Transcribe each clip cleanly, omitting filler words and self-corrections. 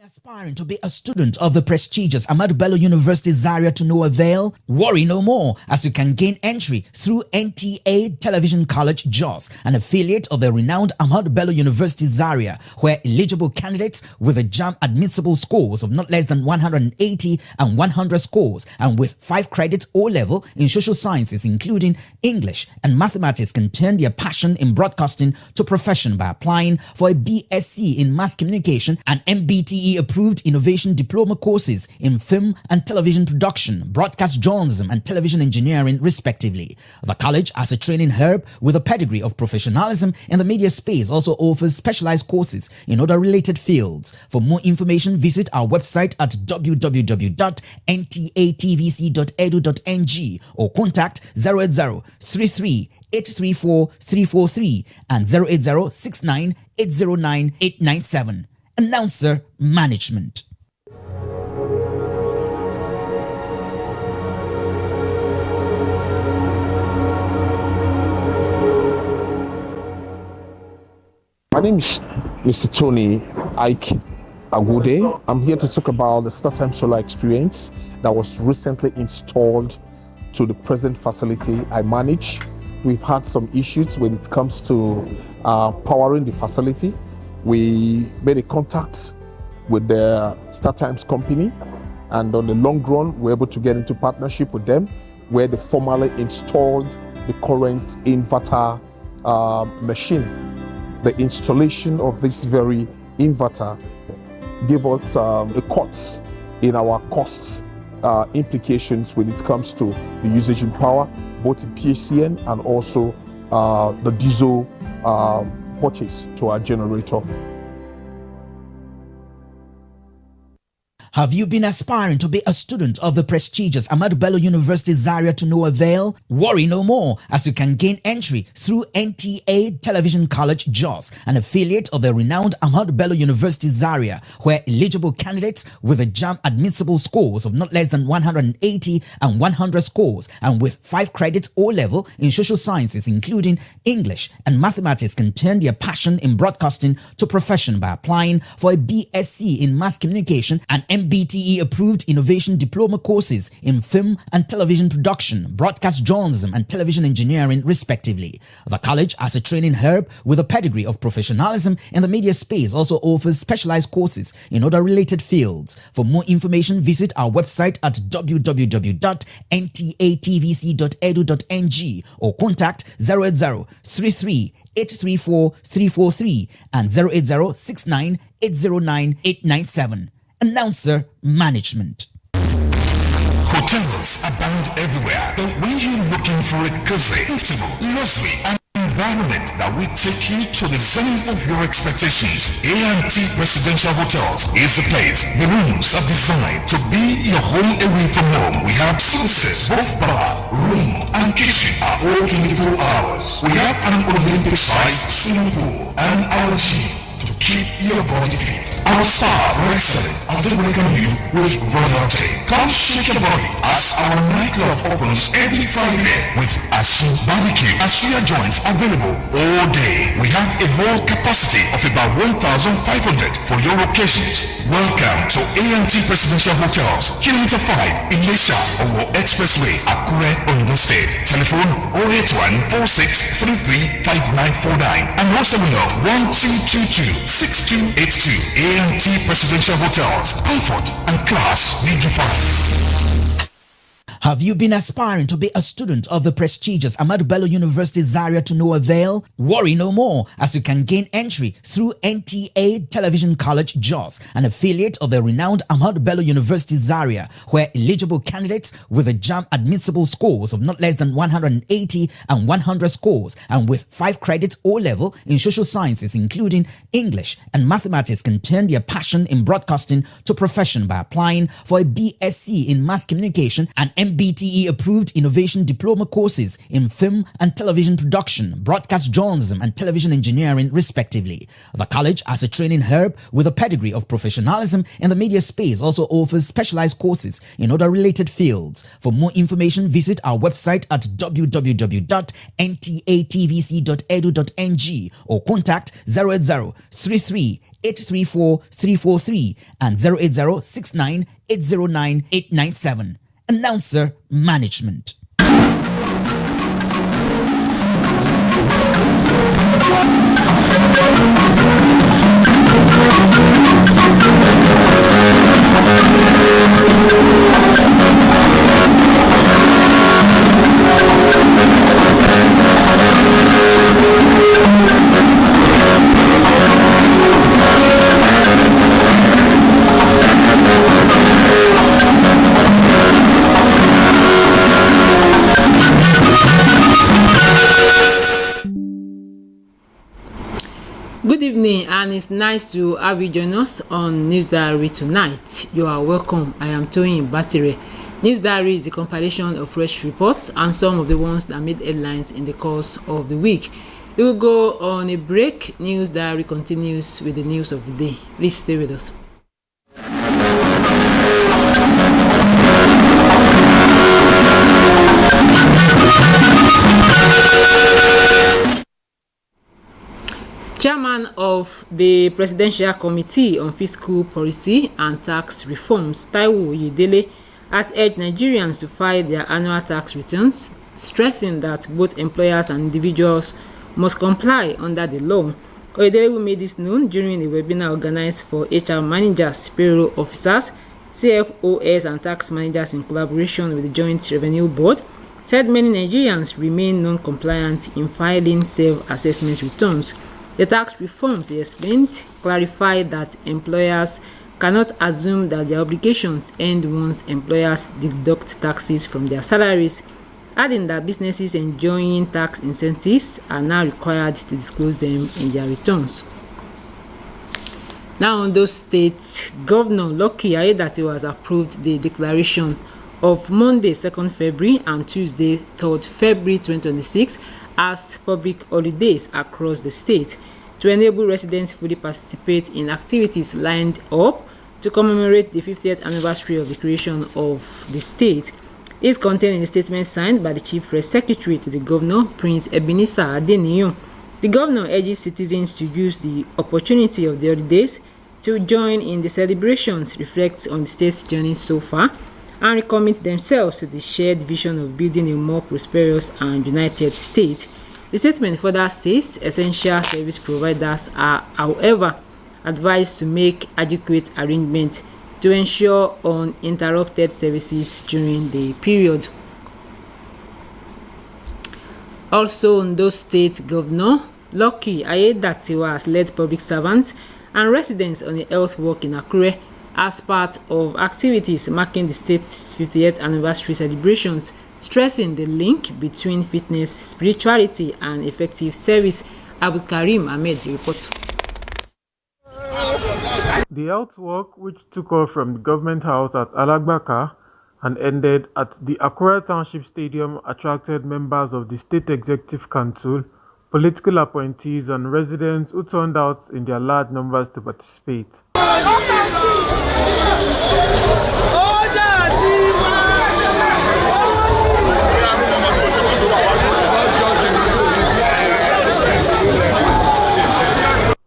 Aspiring to be a student of the prestigious Ahmadu Bello University Zaria to no avail? Worry no more, as you can gain entry through NTA Television College Jos, an affiliate of the renowned Ahmadu Bello University Zaria, where eligible candidates with a JAMB admissible scores of not less than 180 and 100 scores and with 5 credits O-level in social sciences including English and mathematics can turn their passion in broadcasting to profession by applying for a BSc in mass communication and MBTE approved innovation diploma courses in film and television production, broadcast journalism and television engineering respectively. The college, as a training herb with a pedigree of professionalism in the media space, also offers specialized courses in other related fields. For more information, visit our website at www.ntatvc.edu.ng or contact 080 33 834 343 and 080 69 809 897. Announcer Management. My name is Mr. Nta Akure. I'm here to talk about the StarTime Solar experience that was recently installed to the present facility I manage. We've had some issues when it comes to powering the facility. We made a contact with the StarTimes company, and on the long run, we're able to get into partnership with them, where they formally installed the current inverter machine. The installation of this very inverter gave us a cut in our cost implications when it comes to the usage in power, both in PHCN and also the diesel purchase to our generator. Have you been aspiring to be a student of the prestigious Ahmadu Bello University Zaria to no avail? Worry no more, as you can gain entry through NTA Television College Jos, an affiliate of the renowned Ahmadu Bello University Zaria, where eligible candidates with a JAMB admissible scores of not less than 180 and 100 scores and with 5 credits O-level in social sciences including English and mathematics can turn their passion in broadcasting to profession by applying for a BSc in mass communication and MBTE approved innovation diploma courses in film and television production, broadcast journalism and television engineering respectively. The college, as a training herb with a pedigree of professionalism in the media space, also offers specialized courses in other related fields. For more information, visit our website at www.ntatvc.edu.ng or contact 080 33 834 343 and 080 69 809 897. Announcer Management. Hotels abound everywhere, but when you're looking for a cozy, comfortable, luxury, and environment that will take you to the zenith of your expectations, A&T Residential Hotels is the place. The rooms are designed to be your home away from home. We have services, both bar, room, and kitchen are all 24 hours. We have an Olympic-sized swimming pool and our gym to keep your body fit. Our staff are excellent as they welcome you with royalty. Come shake your body as our nightclub opens every Friday with Asu Barbecue and suya joints available all day. We have a whole capacity of about 1,500 for your occasions. Welcome to A&T Presidential Hotels, Kilometer 5 in Lesha or Expressway, Akure, Ondo State. Telephone 081 46 33 5949 and 070 1222 6282. A&T Presidential Hotels, comfort and class redefined. Have you been aspiring to be a student of the prestigious Ahmadu Bello University Zaria to no avail? Worry no more, as you can gain entry through NTA Television College Jos, an affiliate of the renowned Ahmadu Bello University Zaria, where eligible candidates with a JAMB admissible scores of not less than 180 and 100 scores and with 5 credits O-level in social sciences including English and mathematics can turn their passion in broadcasting to profession by applying for a BSc in mass communication and MBTE approved innovation diploma courses in film and television production, broadcast journalism, and television engineering, respectively. The college, as a training hub with a pedigree of professionalism in the media space, also offers specialized courses in other related fields. For more information, visit our website at www.ntatvc.edu.ng or contact 080-33 834 343 and 080-69 809 897. Announcer Management. Good evening, and it's nice to have you join us on News Diary tonight. You are welcome. I am Toyin Batire. News Diary is a compilation of fresh reports and some of the ones that made headlines in the course of the week. We will go on a break. News Diary continues with the news of the day. Please stay with us. Chairman of the Presidential Committee on Fiscal Policy and Tax Reforms, Taiwo Oyedele, has urged Nigerians to file their annual tax returns, stressing that both employers and individuals must comply under the law. Oyedele made this known during a webinar organized for HR managers, payroll officers, CFOs, and tax managers in collaboration with the Joint Revenue Board. Said many Nigerians remain non-compliant in filing self-assessment returns. The tax reforms, he explained, clarify that employers cannot assume that their obligations end once employers deduct taxes from their salaries, adding that businesses enjoying tax incentives are now required to disclose them in their returns. Now, Ondo State Governor Lucky Aiyedatiwa has approved the declaration of Monday, 2nd February and Tuesday, 3rd February 2026 as public holidays across the state to enable residents fully participate in activities lined up to commemorate the 50th anniversary of the creation of the state. It is contained in a statement signed by the Chief Press Secretary to the Governor, Prince Ebenezer Adeniyi. The Governor urges citizens to use the opportunity of the holidays to join in the celebrations, reflect on the state's journey so far, and recommit themselves to the shared vision of building a more prosperous and united state. The statement further says essential service providers are, however, advised to make adequate arrangements to ensure uninterrupted services during the period. Also, Ondo State Governor Lucky Aiyedatiwa has led public servants and residents on a health walk in Akure as part of activities marking the state's 50th anniversary celebrations, stressing the link between fitness, spirituality, and effective service. Abdul Karim Ahmed reports. The health walk, which took off from the government house at Alagbaka and ended at the Akure Township Stadium, attracted members of the State Executive Council, political appointees, and residents who turned out in their large numbers to participate.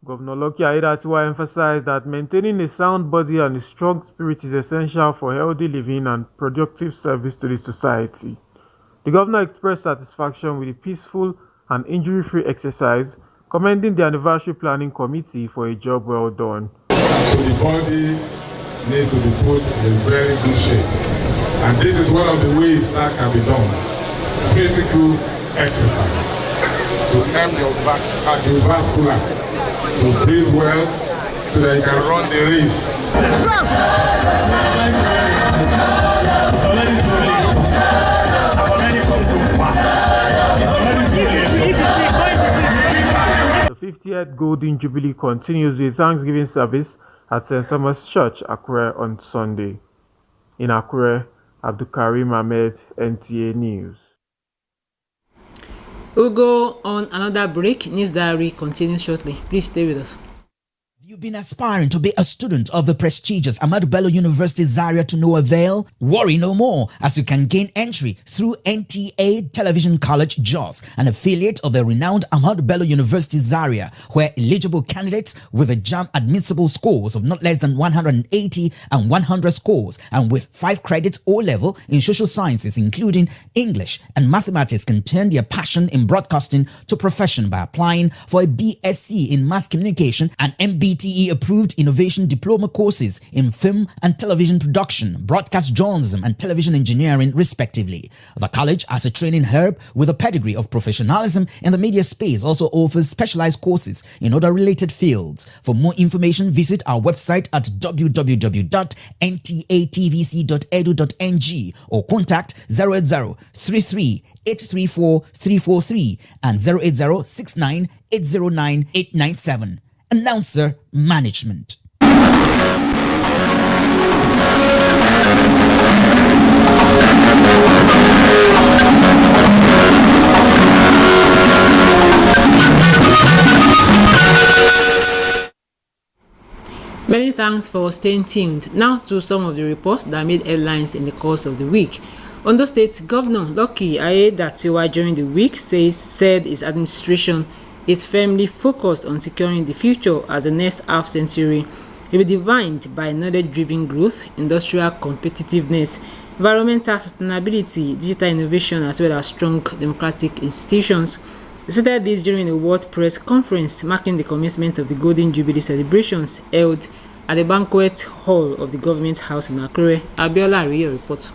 Governor Lucky Aiyedatiwa emphasized that maintaining a sound body and a strong spirit is essential for healthy living and productive service to the society. The governor expressed satisfaction with a peaceful and injury-free exercise, commending the anniversary planning committee for a job well done. So the body needs to be put in very good shape. And this is one of the ways that can be done. Physical exercise to help your back cardiovascular to breathe well so that you can run the race. It's already too late. I've already come too far. It's already too late. The 50th Golden Jubilee continues with Thanksgiving service at St. Thomas Church, Akure on Sunday. In Akure, Abdulkarim Ahmed, NTA News. We'll go on another break. News Diary continues shortly. Please stay with us. You've been aspiring to be a student of the prestigious Ahmadu Bello University Zaria to no avail? Worry no more, as you can gain entry through Nta Television College Jos, an affiliate of the renowned Ahmadu Bello University Zaria, where eligible candidates with a JAMB admissible scores of not less than 180 and 100 scores, and with 5 credits O-level in social sciences including English and mathematics, can turn their passion in broadcasting to profession by applying for a BSc in Mass Communication and MBTE approved innovation diploma courses in film and television production, broadcast journalism and television engineering respectively. The college, as a training hub with a pedigree of professionalism in the media space, also offers specialized courses in other related fields. For more information, visit our website at www.ntatvc.edu.ng or contact 08033 834 343 and 080 69 809 897. Announcer Management. Many thanks for staying tuned. Now to some of the reports that made headlines in the course of the week. Ondo State Governor Lucky Aiyedatiwa during the week said his administration is firmly focused on securing the future as the next half-century will be defined by knowledge-driven growth, industrial competitiveness, environmental sustainability, digital innovation, as well as strong democratic institutions. He said this during a World Press Conference marking the commencement of the Golden Jubilee celebrations held at the banquet hall of the Government House in Akure. Abiola Ariyo reports.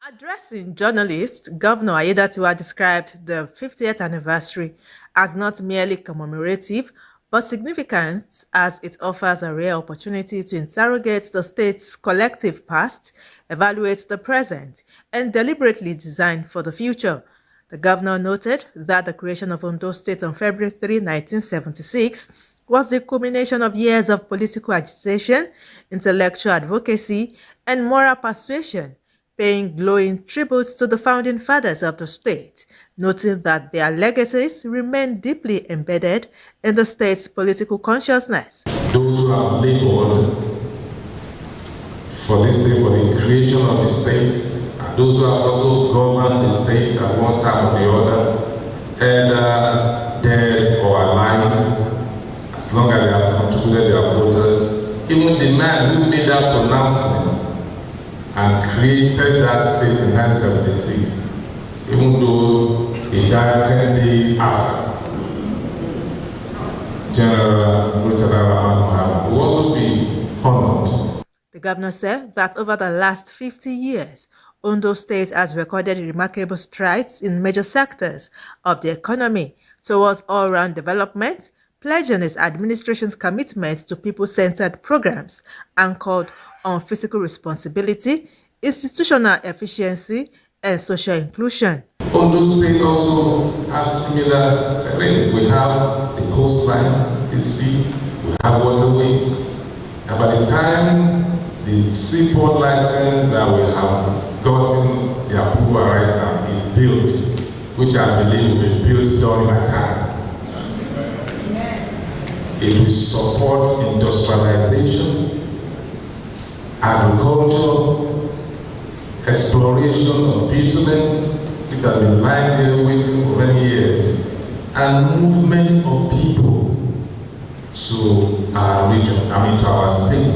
Addressing journalists, Governor Aiyedatiwa described the 50th anniversary as not merely commemorative, but significant as it offers a rare opportunity to interrogate the state's collective past, evaluate the present, and deliberately design for the future. The governor noted that the creation of Ondo State on February 3, 1976 was the culmination of years of political agitation, intellectual advocacy, and moral persuasion, paying glowing tributes to the founding fathers of the state, noting that their legacies remain deeply embedded in the state's political consciousness. Those who have labored for this state, for the creation of the state, and those who have also governed the state at one time or the other, either dead or alive, as long as they have contributed their voters, even the man who made that pronouncement and created that state in 1976, even though he died 10 days after. General Murtala will also be honored. The governor said that over the last 50 years, Ondo State has recorded remarkable strides in major sectors of the economy towards all-round development, pledging its administration's commitment to people-centered programs anchored on fiscal responsibility, institutional efficiency, and social inclusion. Ondo State also has similar terrain. We have the coastline, the sea, we have waterways. And by the time the seaport license that we have gotten the approval right now is built, which I believe will be built during that time, it will support industrialization, agriculture, exploration of bitumen, which has been lying there waiting for many years, and movement of people to our region, to our state.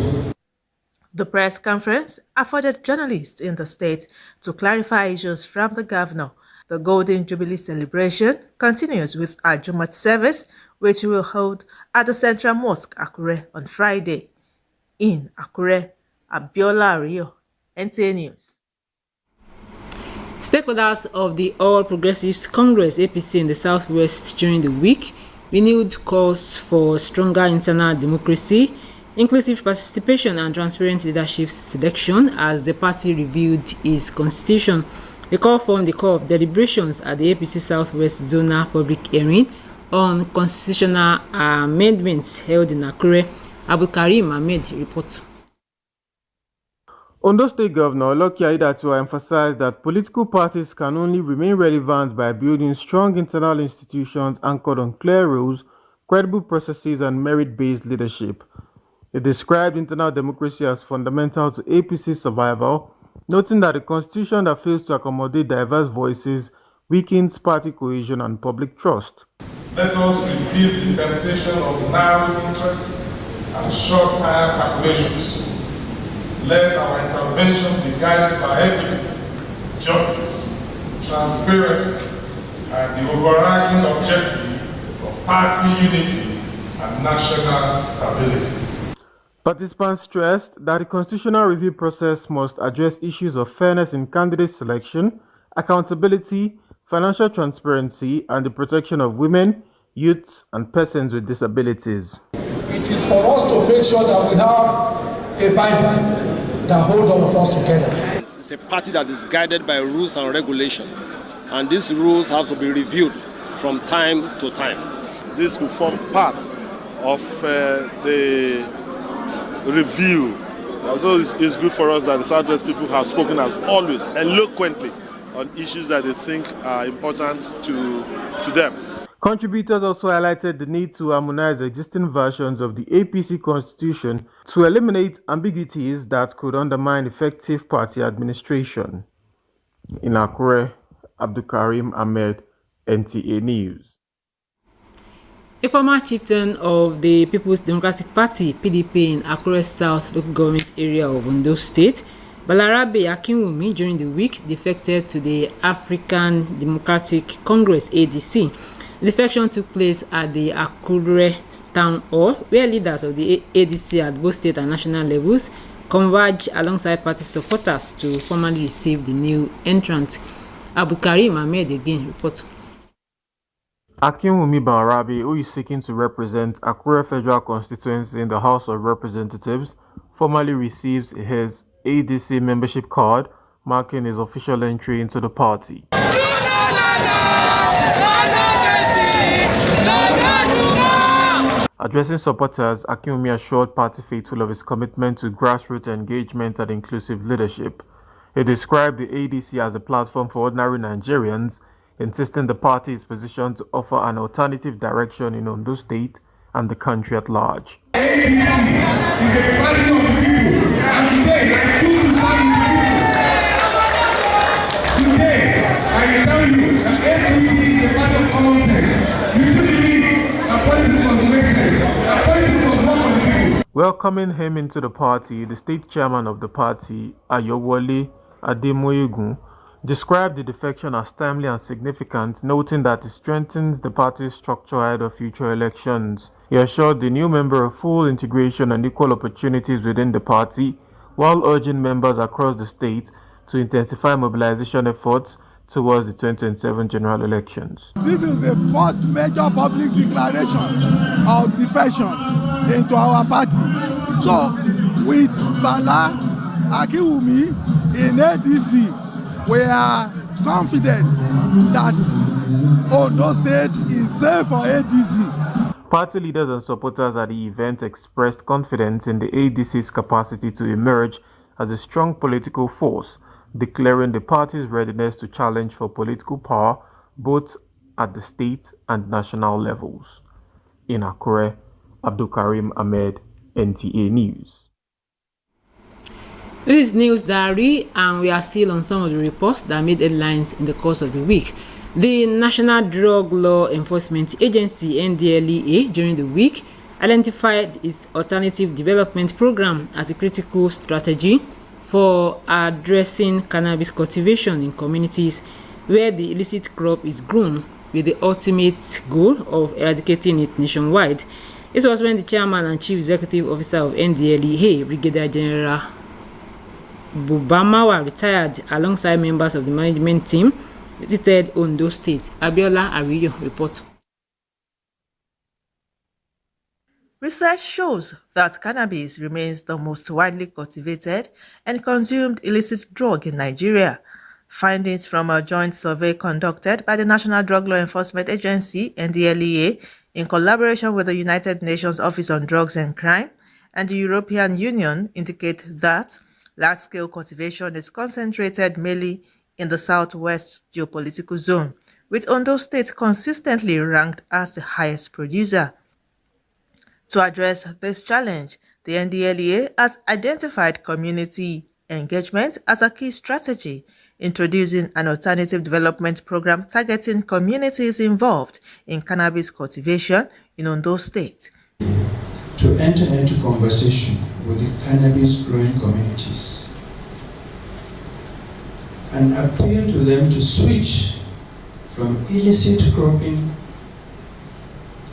The press conference afforded journalists in the state to clarify issues from the governor. The Golden Jubilee celebration continues with a Jumat service, which will hold at the Central Mosque, Akure, on Friday. In Akure, Abiola Ariyo, NTA News. Stakeholders of the All Progressives Congress (APC) in the Southwest during the week renewed calls for stronger internal democracy, inclusive participation, and transparent leadership selection as the party reviewed its constitution. The call formed the call of deliberations at the APC Southwest Zonal Public Hearing on constitutional amendments held in Akure. Abdulkarim Ahmed reports. Ondo State Governor Lucky Aiyedatiwa emphasized that political parties can only remain relevant by building strong internal institutions anchored on clear rules, credible processes, and merit-based leadership. He described internal democracy as fundamental to APC's survival, noting that a constitution that fails to accommodate diverse voices weakens party cohesion and public trust. Let us resist the temptation of narrow interest and short-term calculations. Let our intervention be guided by equity, justice, transparency, and the overarching objective of party unity and national stability. Participants stressed that the constitutional review process must address issues of fairness in candidate selection, accountability, financial transparency, and the protection of women, youths, and persons with disabilities. It is for us to make sure that we have a Bible that holds all of us together. It's a party that is guided by rules and regulations, and these rules have to be reviewed from time to time. This will form part of the review. So it's good for us that the Southwest people have spoken as always eloquently on issues that they think are important to them. Contributors also highlighted the need to harmonize existing versions of the APC constitution to eliminate ambiguities that could undermine effective party administration. In Akure, Abdulkarim Ahmed, NTA News. A former chieftain of the People's Democratic Party, PDP, in Akure South local government area of Ondo State, Balarabe Akinwumi, during the week defected to the African Democratic Congress, ADC. The defection took place at the Akure Town Hall, where leaders of the ADC at both state and national levels converged alongside party supporters to formally receive the new entrant. Abdulkarim Ahmed again reports. Akinwumi Balarabe, who is seeking to represent Akure Federal Constituency in the House of Representatives, formally receives his ADC membership card, marking his official entry into the party. Addressing supporters, Akinwumi assured party faithful of his commitment to grassroots engagement and inclusive leadership. He described the ADC as a platform for ordinary Nigerians, insisting the party is positioned to offer an alternative direction in Ondo State and the country at large. ADC is a party of the people, and today I choose to stand with the people. Today, I tell you that ADC is a party of common sense. You should believe that politics must make sense, that politics must work for the people. Welcoming him into the party, the state chairman of the party, Ayowole Ademoyegun, described the defection as timely and significant, noting that it strengthens the party's structure ahead of future elections. He assured the new member of full integration and equal opportunities within the party, while urging members across the state to intensify mobilization efforts towards the 2027 general elections. This is the first major public declaration of defection into our party. So, with Bala Akinwumi in ADC, we are confident that Ondo State is safe for ADC. Party leaders and supporters at the event expressed confidence in the ADC's capacity to emerge as a strong political force, declaring the party's readiness to challenge for political power both at the state and national levels. In Akure, Abdulkarim Ahmed, NTA News. This is News Diary, and we are still on some of the reports that made headlines in the course of the week. The National Drug Law Enforcement Agency, NDLEA, during the week identified its alternative development program as a critical strategy for addressing cannabis cultivation in communities where the illicit crop is grown, with the ultimate goal of eradicating it nationwide. This was when the chairman and chief executive officer of NDLEA, Brigadier General Bubamawa, retired alongside members of the management team, visited Ondo State. Abiola Ariyo reports. Research shows that cannabis remains the most widely cultivated and consumed illicit drug in Nigeria. Findings from a joint survey conducted by the National Drug Law Enforcement Agency, NDLEA, in collaboration with the United Nations Office on Drugs and Crime and the European Union indicate that Large-scale cultivation is concentrated mainly in the southwest geopolitical zone, with Ondo State consistently ranked as the highest producer. To address this challenge, the NDLEA has identified community engagement as a key strategy, introducing an alternative development program targeting communities involved in cannabis cultivation in Ondo State. To enter into conversation with the cannabis growing communities and appeal to them to switch from illicit cropping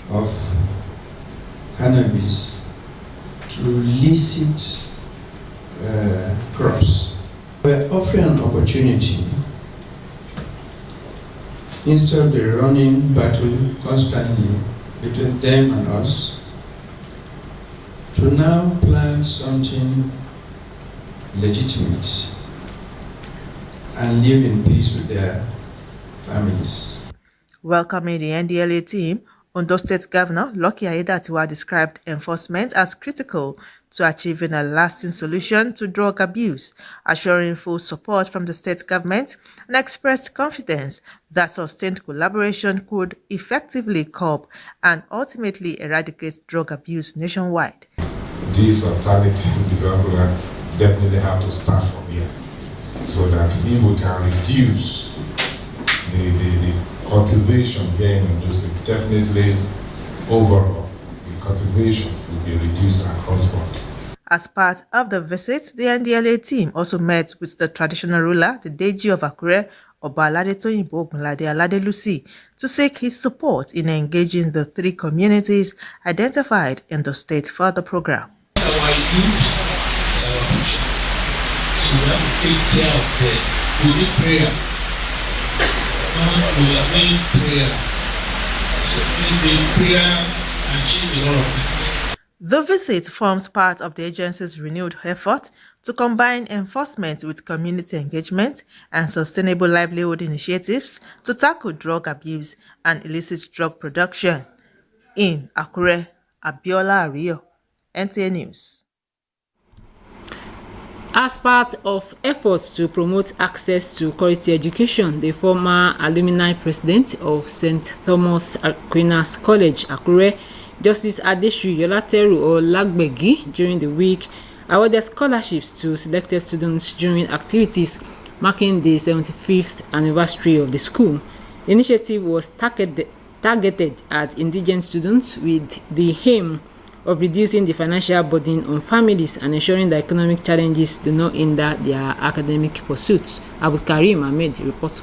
of cannabis to licit crops. We're offering an opportunity, instead of the running battle constantly between them and us, to now plan something legitimate and live in peace with their families. Welcoming the NDLEA team, Ondo State Governor Lucky Aiyedatiwa described enforcement as critical to achieving a lasting solution to drug abuse, assuring full support from the state government, and expressed confidence that sustained collaboration could effectively curb and ultimately eradicate drug abuse nationwide. This alternative development definitely have to start from here, so that if we can reduce the cultivation here in Ondo State, definitely overall the cultivation will be reduced across board. As part of the visit, the NDLEA team also met with the traditional ruler, the Deji of Akure, Oba Toyinbo Ogunlade Aladelusi, to seek his support in engaging the three communities identified in the state for the program. It's our youth, it's our future. So we have to take care of them. We need prayer. We are doing prayer. So we need prayer and achieve a lot of things. The visit forms part of the agency's renewed effort to combine enforcement with community engagement and sustainable livelihood initiatives to tackle drug abuse and illicit drug production. In Akure, Abiola Ario, NTA News. As part of efforts to promote access to quality education, the former alumni president of St. Thomas Aquinas College, Akure, Justice Adeshu Yolateru Olagbegi, during the week, awarded scholarships to selected students during activities marking the 75th anniversary of the school. The initiative was targeted at indigent students with the aim of reducing the financial burden on families and ensuring that economic challenges do not hinder their academic pursuits. Abdul Karim Ahmed reports.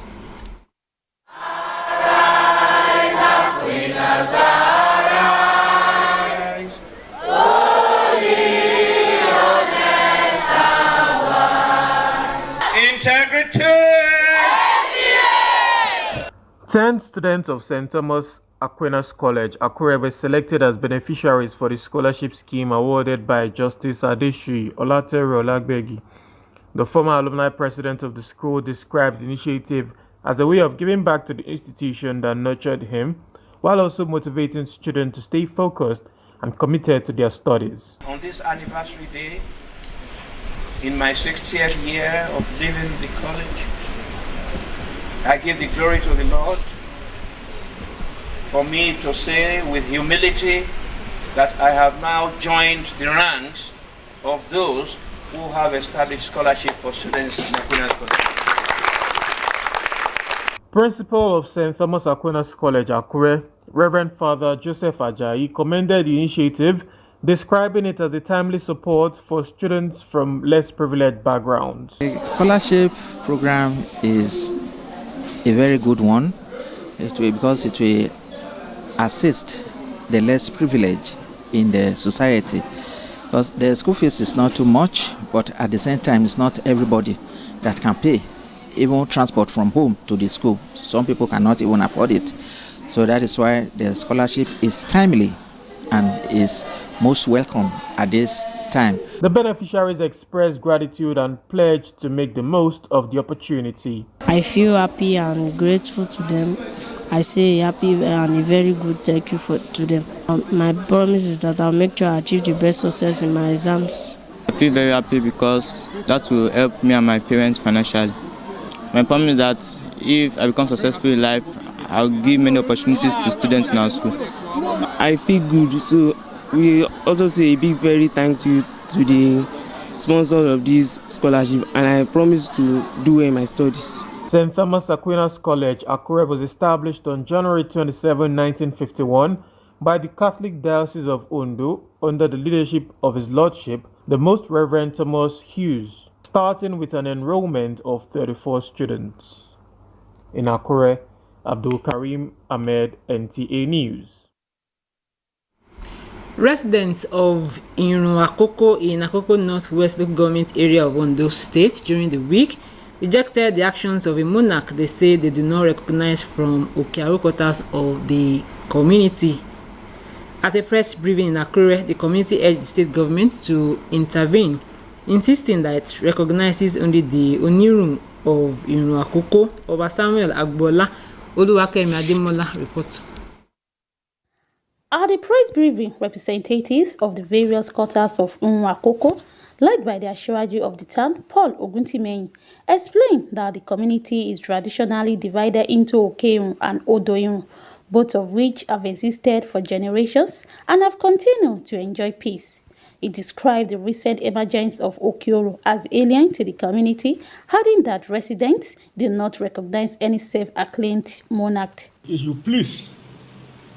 Integrity! 10 students of St. Thomas Aquinas College, Akure, were selected as beneficiaries for the scholarship scheme awarded by Justice Adeshu Olateru Olagbegi. The former alumni president of the school described the initiative as a way of giving back to the institution that nurtured him, while also motivating students to stay focused and committed to their studies. On this anniversary day, in my 60th year of leaving the college, I give the glory to the Lord for me to say with humility that I have now joined the ranks of those who have established scholarship for students in Aquinas College. Principal of St. Thomas Aquinas College, Akure, Reverend Father Joseph Ajayi, commended the initiative, describing it as a timely support for students from less privileged backgrounds. The scholarship program is a very good one because it will assist the less privileged in the society. Because the school fees is not too much, but at the same time, it's not everybody that can pay, even transport from home to the school. Some people cannot even afford it. So that is why the scholarship is timely and is most welcome at this time. The beneficiaries expressed gratitude and pledged to make the most of the opportunity. I feel happy and grateful to them. I say happy and a very good thank you to them. My promise is that I'll make sure I achieve the best success in my exams. I feel very happy because that will help me and my parents financially. My promise is that if I become successful in life, I'll give many opportunities to students in our school. I feel good, so we also say a big very thank you to the sponsor of this scholarship, and I promise to do well in my studies. St. Thomas Aquinas College, Akure, was established on January 27, 1951 by the Catholic Diocese of Ondo under the leadership of His Lordship, the Most Reverend Thomas Hughes, starting with an enrollment of 34 students. In Akure, Abdul Karim Ahmed, NTA News. Residents of Nta Akure in Akoko Northwest Local Government area of Ondo State during the week rejected the actions of a monarch they say they do not recognize from Okearu quarters of the community. At a press briefing in Akure, the community urged the state government to intervene, insisting that it recognizes only the Oniru of Nta Akure. Oba Samuel Agbola Oluwakemi Ademola reports. At the press briefing, representatives of the various quarters of Nta Akure, led by the Ashwaju of the town, Paul Oguntimehin, explained that the community is traditionally divided into Okeirun and Odoirun, both of which have existed for generations and have continued to enjoy peace. He described the recent emergence of Okeoro as alien to the community, adding that residents do not recognize any self-acclaimed monarch. If you please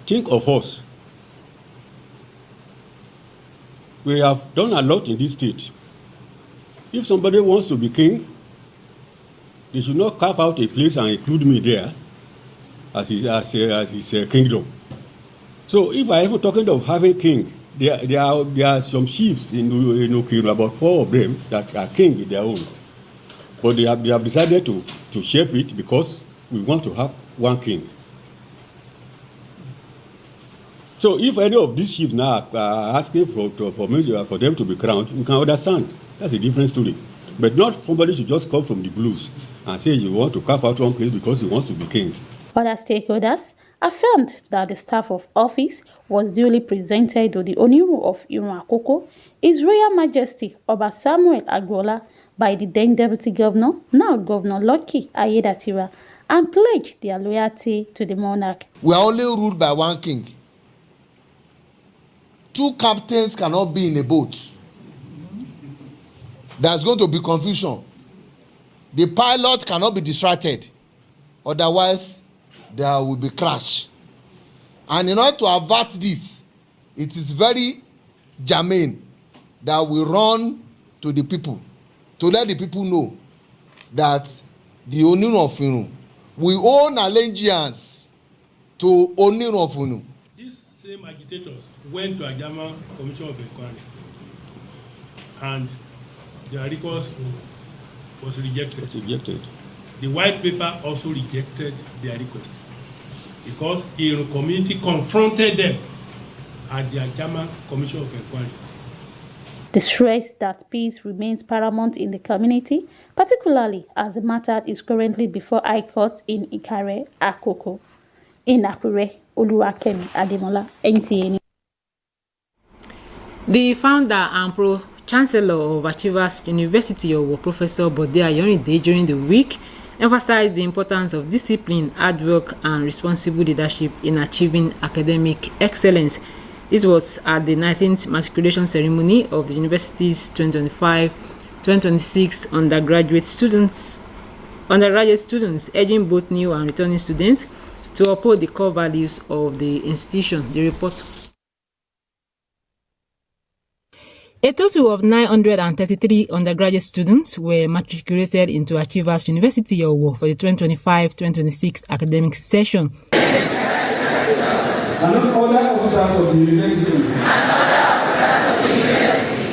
think of us, we have done a lot in this state. If somebody wants to be king, they should not carve out a place and include me there as his kingdom. So if I am talking of having king, there are some chiefs in Okeiro, about 4 of them that are king in their own. But they have decided to shape it because we want to have one king. So if any of these chiefs now are asking for them to be crowned, you can understand. That's a different story. But not somebody should just come from the blues and say you want to carve out one place because he wants to be king. Other stakeholders affirmed that the staff of office was duly presented to the Oniru of Nta Akure, His Royal Majesty Oba Samuel Agbola, by the then Deputy Governor, now Governor Lucky Aiyedatiwa, and pledged their loyalty to the monarch. We are only ruled by one king. 2 captains cannot be in a boat. There's going to be confusion. The pilot cannot be distracted. Otherwise, there will be crash. And in order to avert this, it is very germane that we run to the people to let the people know that the Oniru of Unu, we own allegiance to Oniru of Unu. These same agitators went to a German Commission of Inquiry, and their request was rejected. The white paper also rejected their request because the community confronted them at their German Commission of Inquiry. The stress that peace remains paramount in the community, particularly as the matter is currently before High Court in Ikare, Akoko. In Akure, Oluwakemi Ademola, NTA. The founder and Pro-Chancellor of Achievers University, Professor Bode Ayorinde, during the week emphasized the importance of discipline, hard work, and responsible leadership in achieving academic excellence. This was at the 19th matriculation ceremony of the university's 2025-2026 undergraduate students, urging both new and returning students to uphold the core values of the institution. The report. A total of 933 undergraduate students were matriculated into Achievers University Owo for the 2025-2026 academic session.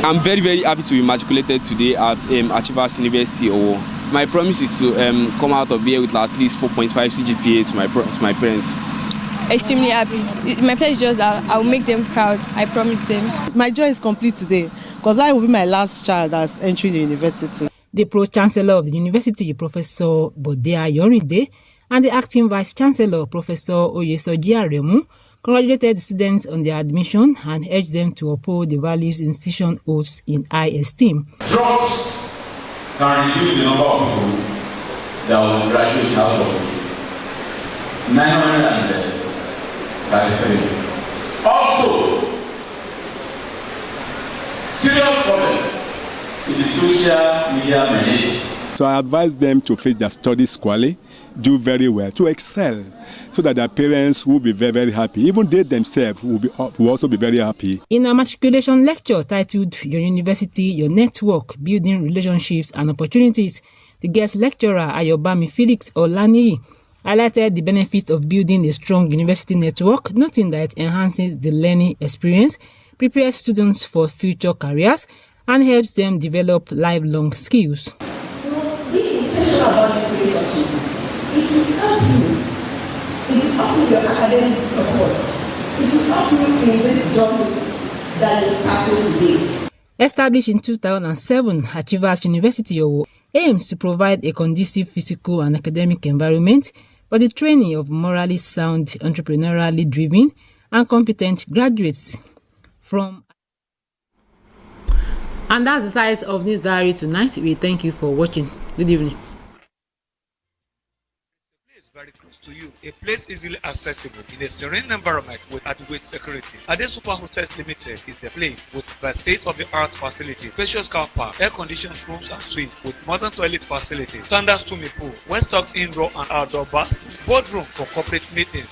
I'm very, very happy to be matriculated today at Achievers University Owo. My promise is to come out of here with at least 4.5 CGPA to my parents. Extremely happy. My plan is just that I'll make them proud. I promise them. My joy is complete today because I will be my last child that's entering the university. The Pro-Chancellor of the university, Professor Bode Ayorinde, and the Acting Vice-Chancellor, Professor Oyesoji Aremu, congratulated the students on their admission and urged them to uphold the values the institution holds in high esteem. Drugs can reduce the number of people that will graduate out of 933. Also, serious problem in the social media menace. So I advise them to face their studies squarely, do very well, to excel, so that their parents will be very, very happy. Even they themselves will also be very happy. In a matriculation lecture titled Your University, Your Network, Building Relationships and Opportunities, the guest lecturer Ayobami Felix Olaniyi highlighted the benefits of building a strong university network, noting that it enhances the learning experience, prepares students for future careers, and helps them develop lifelong skills. Being intentional about this relationship, it will help you. It will help you your academic support. It will help you in this journey that you're starting today. Established in 2007, Achievers University Owo aims to provide a conducive physical and academic environment for the training of morally sound, entrepreneurially driven, and competent graduates from. And that's the size of this diary tonight. We thank you for watching. Good evening. Very close to you, a place easily accessible in a serene environment with adequate security. Ade Super Hotels Limited is the place with the state-of-the-art facility, spacious car park, air-conditioned rooms and suites with modern toilet facility, standard swimming pool, well-stocked indoor and outdoor baths, boardroom for corporate meetings.